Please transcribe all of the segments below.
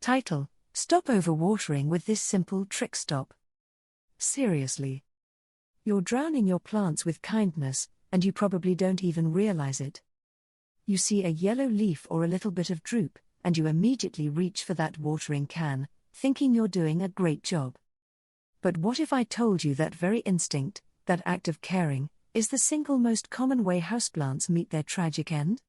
Title: Stop overwatering with this simple trick. Stop. Seriously. You're drowning your plants with kindness, and you probably don't even realize it. You see a yellow leaf or a little bit of droop, and you immediately reach for that watering can, thinking you're doing a great job. But what if I told you that very instinct, that act of caring, is the single most common way houseplants meet their tragic end?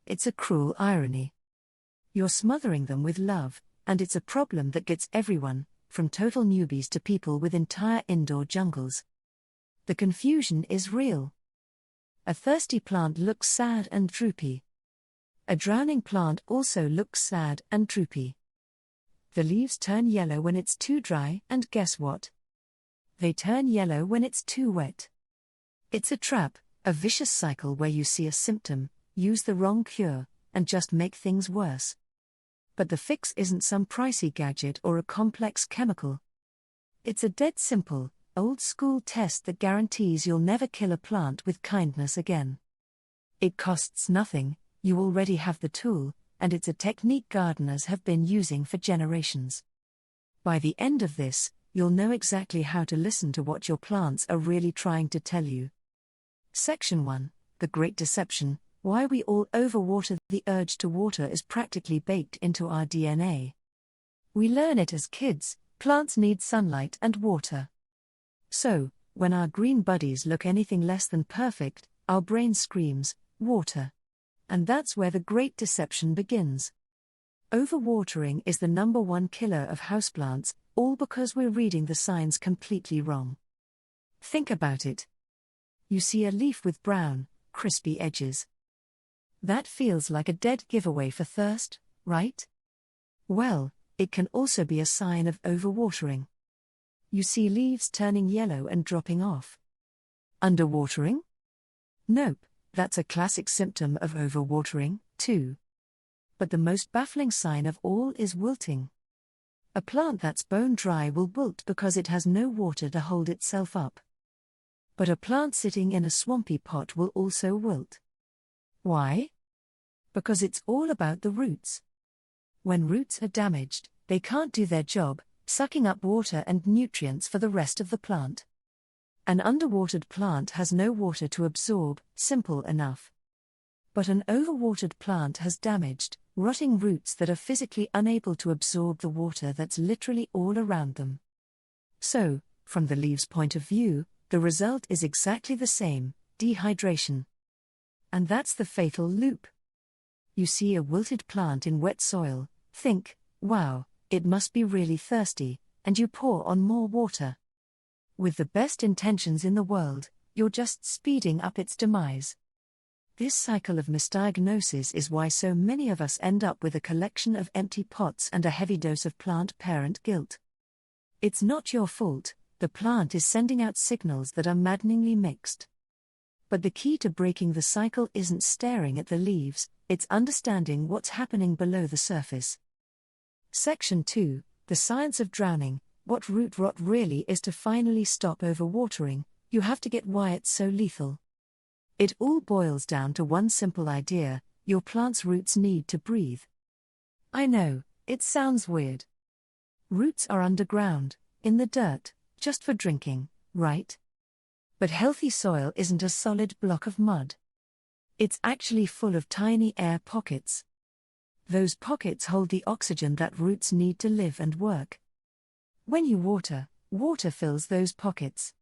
It's a cruel irony. You're smothering them with love, and it's a problem that gets everyone, from total newbies to people with entire indoor jungles. The confusion is real. A thirsty plant looks sad and droopy. A drowning plant also looks sad and droopy. The leaves turn yellow when it's too dry, and guess what? They turn yellow when it's too wet. It's a trap, a vicious cycle where you see a symptom, use the wrong cure, and just make things worse. But the fix isn't some pricey gadget or a complex chemical. It's a dead simple, old-school test that guarantees you'll never kill a plant with kindness again. It costs nothing, you already have the tool, and it's a technique gardeners have been using for generations. By the end of this, you'll know exactly how to listen to what your plants are really trying to tell you. Section 1, The Great Deception, Why We All Overwater. The urge to water is practically baked into our DNA. We learn it as kids, plants need sunlight and water. So, when our green buddies look anything less than perfect, our brain screams, water. And that's where the great deception begins. Overwatering is the #1 killer of houseplants, all because we're reading the signs completely wrong. Think about it. You see a leaf with brown, crispy edges. That feels like a dead giveaway for thirst, right? Well, it can also be a sign of overwatering. You see leaves turning yellow and dropping off. Underwatering? Nope, that's a classic symptom of overwatering, too. But the most baffling sign of all is wilting. A plant that's bone dry will wilt because it has no water to hold itself up. But a plant sitting in a swampy pot will also wilt. Why? Because it's all about the roots. When roots are damaged, they can't do their job, sucking up water and nutrients for the rest of the plant. An underwatered plant has no water to absorb, simple enough. But an overwatered plant has damaged, rotting roots that are physically unable to absorb the water that's literally all around them. So, from the leaves' point of view, the result is exactly the same: dehydration. And that's the fatal loop. You see a wilted plant in wet soil, think, wow, it must be really thirsty, and you pour on more water. With the best intentions in the world, you're just speeding up its demise. This cycle of misdiagnosis is why so many of us end up with a collection of empty pots and a heavy dose of plant-parent guilt. It's not your fault, the plant is sending out signals that are maddeningly mixed. But the key to breaking the cycle isn't staring at the leaves, it's understanding what's happening below the surface. Section 2, The Science of Drowning, What Root Rot Really Is. To finally stop overwatering, you have to get why it's so lethal. It all boils down to one simple idea: your plant's roots need to breathe. I know, it sounds weird. Roots are underground, in the dirt, just for drinking, right? But healthy soil isn't a solid block of mud. It's actually full of tiny air pockets. Those pockets hold the oxygen that roots need to live and work. When you water, water fills those pockets.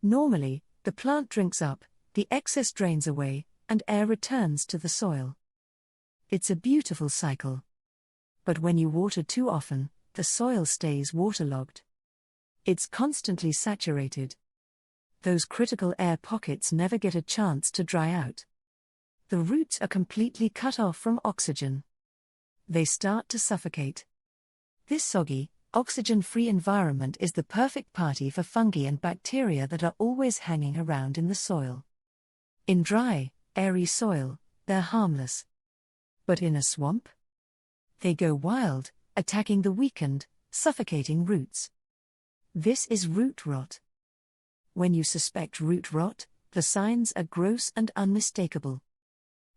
Normally, the plant drinks up, the excess drains away, and air returns to the soil. It's a beautiful cycle. But when you water too often, the soil stays waterlogged. It's constantly saturated. Those critical air pockets never get a chance to dry out. The roots are completely cut off from oxygen. They start to suffocate. This soggy, oxygen-free environment is the perfect party for fungi and bacteria that are always hanging around in the soil. In dry, airy soil, they're harmless. But in a swamp? They go wild, attacking the weakened, suffocating roots. This is root rot. When you suspect root rot, the signs are gross and unmistakable.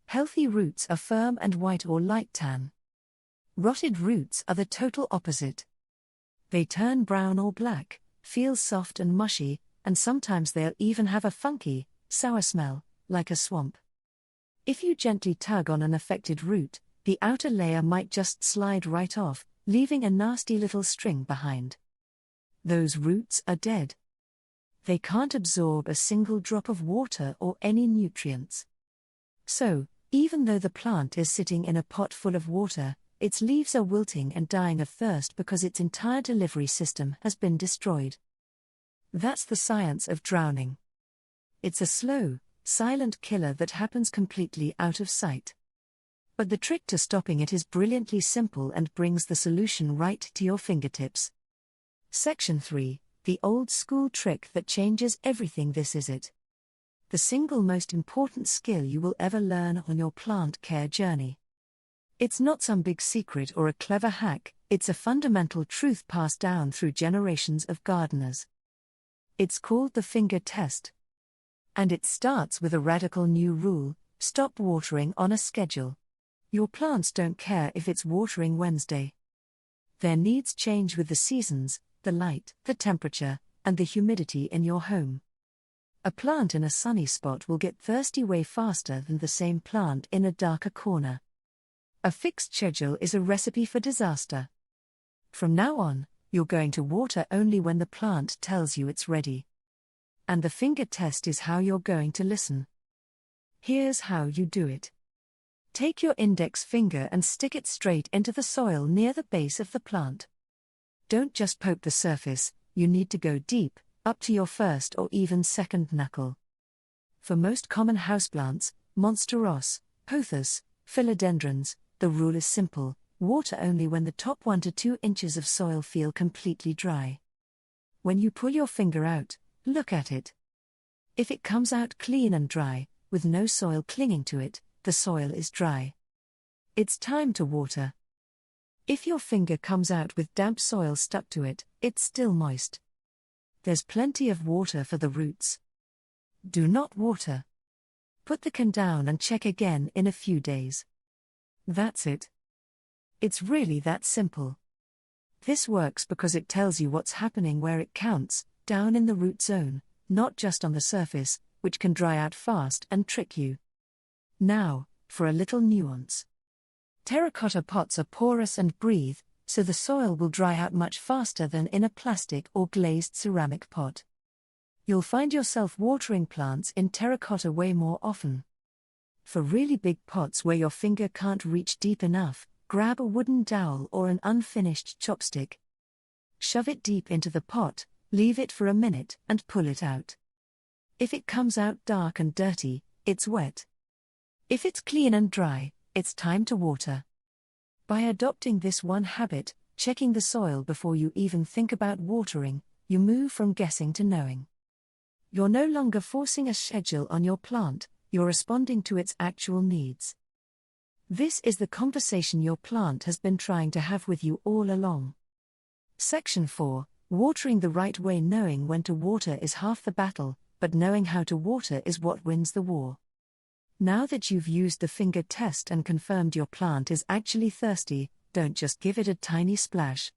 Healthy roots are firm and white or light tan. Rotted roots are the total opposite. They turn brown or black, feel soft and mushy, and sometimes they'll even have a funky, sour smell, like a swamp. If you gently tug on an affected root, the outer layer might just slide right off, leaving a nasty little string behind. Those roots are dead. They can't absorb a single drop of water or any nutrients. So, even though the plant is sitting in a pot full of water, its leaves are wilting and dying of thirst because its entire delivery system has been destroyed. That's the science of drowning. It's a slow, silent killer that happens completely out of sight. But the trick to stopping it is brilliantly simple and brings the solution right to your fingertips. Section 3, the old school trick that changes everything. This is it. The single most important skill you will ever learn on your plant care journey. It's not some big secret or a clever hack, it's a fundamental truth passed down through generations of gardeners. It's called the finger test. And it starts with a radical new rule: stop watering on a schedule. Your plants don't care if it's watering Wednesday. Their needs change with the seasons, the light, the temperature, and the humidity in your home. A plant in a sunny spot will get thirsty way faster than the same plant in a darker corner. A fixed schedule is a recipe for disaster. From now on, you're going to water only when the plant tells you it's ready. And the finger test is how you're going to listen. Here's how you do it. Take your index finger and stick it straight into the soil near the base of the plant. Don't just poke the surface, you need to go deep, up to your first or even second knuckle. For most common houseplants, monsteros, pothos, philodendrons, the rule is simple: water only when the top 1 to 2 inches of soil feel completely dry. When you pull your finger out, look at it. If it comes out clean and dry, with no soil clinging to it, the soil is dry. It's time to water. If your finger comes out with damp soil stuck to it, it's still moist. There's plenty of water for the roots. Do not water. Put the can down and check again in a few days. That's it. It's really that simple. This works because it tells you what's happening where it counts, down in the root zone, not just on the surface, which can dry out fast and trick you. Now, for a little nuance. Terracotta pots are porous and breathe, so the soil will dry out much faster than in a plastic or glazed ceramic pot. You'll find yourself watering plants in terracotta way more often. For really big pots where your finger can't reach deep enough, grab a wooden dowel or an unfinished chopstick. Shove it deep into the pot, leave it for a minute, and pull it out. If it comes out dark and dirty, it's wet. If it's clean and dry, it's time to water. By adopting this one habit, checking the soil before you even think about watering, you move from guessing to knowing. You're no longer forcing a schedule on your plant, you're responding to its actual needs. This is the conversation your plant has been trying to have with you all along. Section 4, watering the right way. Knowing when to water is half the battle, but knowing how to water is what wins the war. Now that you've used the finger test and confirmed your plant is actually thirsty, don't just give it a tiny splash.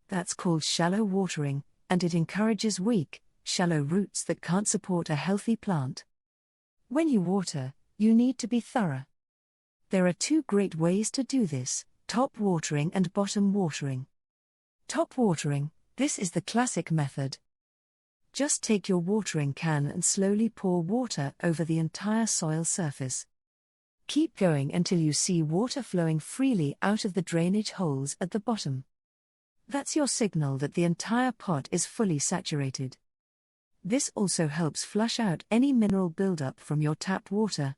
That's called shallow watering, and it encourages weak, shallow roots that can't support a healthy plant. When you water, you need to be thorough. There are 2 great ways to do this: top watering and bottom watering. Top watering, this is the classic method. Just take your watering can and slowly pour water over the entire soil surface. Keep going until you see water flowing freely out of the drainage holes at the bottom. That's your signal that the entire pot is fully saturated. This also helps flush out any mineral buildup from your tap water.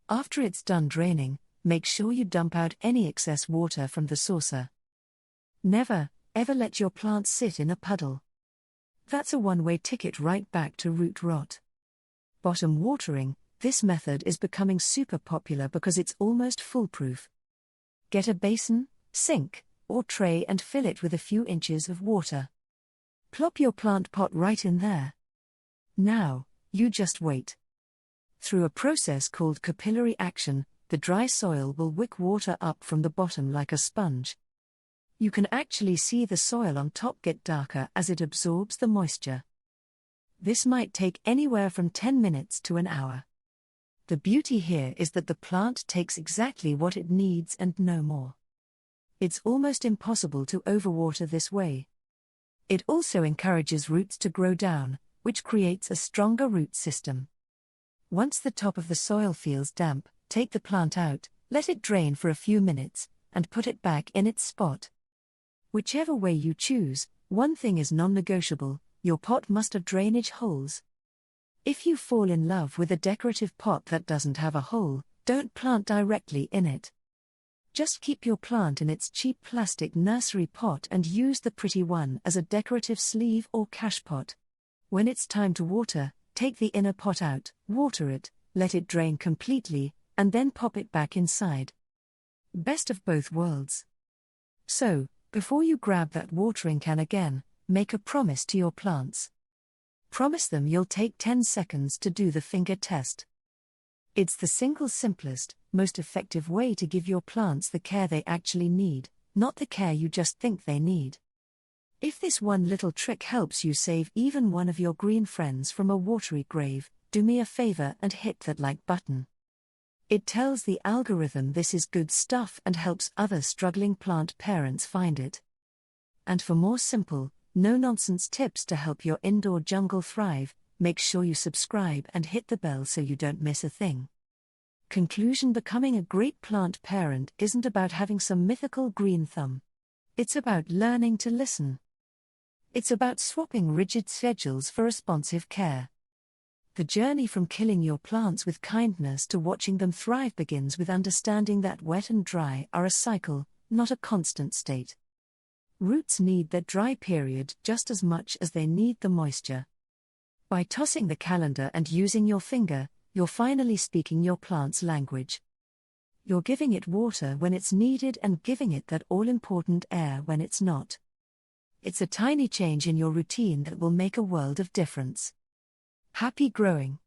After it's done draining, make sure you dump out any excess water from the saucer. Never, ever let your plants sit in a puddle. That's a one-way ticket right back to root rot. Bottom watering, this method is becoming super popular because it's almost foolproof. Get a basin, sink, or tray and fill it with a few inches of water. Plop your plant pot right in there. Now, you just wait. Through a process called capillary action, the dry soil will wick water up from the bottom like a sponge. You can actually see the soil on top get darker as it absorbs the moisture. This might take anywhere from 10 minutes to an hour. The beauty here is that the plant takes exactly what it needs and no more. It's almost impossible to overwater this way. It also encourages roots to grow down, which creates a stronger root system. Once the top of the soil feels damp, take the plant out, let it drain for a few minutes, and put it back in its spot. Whichever way you choose, one thing is non-negotiable: your pot must have drainage holes. If you fall in love with a decorative pot that doesn't have a hole, don't plant directly in it. Just keep your plant in its cheap plastic nursery pot and use the pretty one as a decorative sleeve or cache pot. When it's time to water, take the inner pot out, water it, let it drain completely, and then pop it back inside. Best of both worlds. So, before you grab that watering can again, make a promise to your plants. Promise them you'll take 10 seconds to do the finger test. It's the single simplest, most effective way to give your plants the care they actually need, not the care you just think they need. If this one little trick helps you save even one of your green friends from a watery grave, do me a favor and hit that like button. It tells the algorithm this is good stuff and helps other struggling plant parents find it. And for more simple, no-nonsense tips to help your indoor jungle thrive, make sure you subscribe and hit the bell so you don't miss a thing. Conclusion: becoming a great plant parent isn't about having some mythical green thumb. It's about learning to listen. It's about swapping rigid schedules for responsive care. The journey from killing your plants with kindness to watching them thrive begins with understanding that wet and dry are a cycle, not a constant state. Roots need their dry period just as much as they need the moisture. By tossing the calendar and using your finger, you're finally speaking your plant's language. You're giving it water when it's needed and giving it that all-important air when it's not. It's a tiny change in your routine that will make a world of difference. Happy growing.